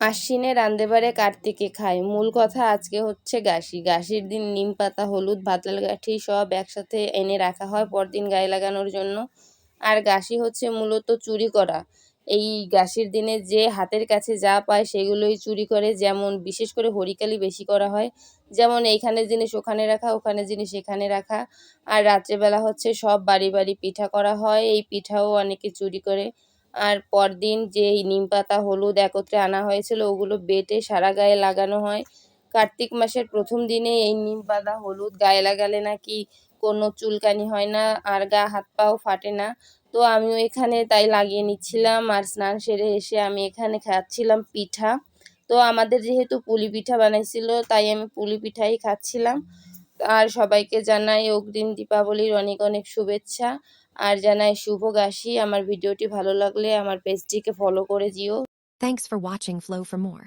আশ্বিনে রাঁধতে পারে কার্তিকে খায়। মূল কথা আজকে হচ্ছে গাশি। গাশির দিন নিম পাতা, হলুদ, ভাতাল গাঁঠি সব একসাথে এনে রাখা হয় পরদিন গায়ে লাগানোর জন্য। আর গাশি হচ্ছে মূলত চুরি করা। এই গাশির দিনে যে হাতের কাছে যা পায় সেগুলোই চুরি করে, যেমন বিশেষ করে হরিকালি বেশি করা হয়। যেমন এইখানে জিনিস ওখানে রাখা, ওখানে জিনিস এখানে রাখা। আর রাত্রেবেলা হচ্ছে সব বাড়ি বাড়ি পিঠা করা হয়, এই পিঠাও অনেকে চুরি করে। আর পরদিন যে এই নিমপাতা, হলুদ একত্রে আনা হয়েছিল ওগুলো বেটে সারা গায়ে লাগানো হয়। কার্তিক মাসের প্রথম দিনে এই নিমপাতা, হলুদ গায়ে লাগালে নাকি কোনো চুলকানি হয় না আর গা হাত পাও ফাটে না। তো আমিও এখানে তাই লাগিয়ে নিচ্ছিলাম, আর স্নান সেরে এসে আমি এখানে খাচ্ছিলাম পিঠা। তো আমাদের যেহেতু পুলি পিঠা বানাইছিল তাই আমি পুলি পিঠাই খাচ্ছিলাম। আর সবাইকে জানাই অগ্রিম দীপাবলির অনেক অনেক শুভেচ্ছা, আর জানাই শুভ গাশি। আমার ভিডিওটি ভালো লাগলে আমার পেজটিকে ফলো করে দিও। Thanks for watching Flow for more.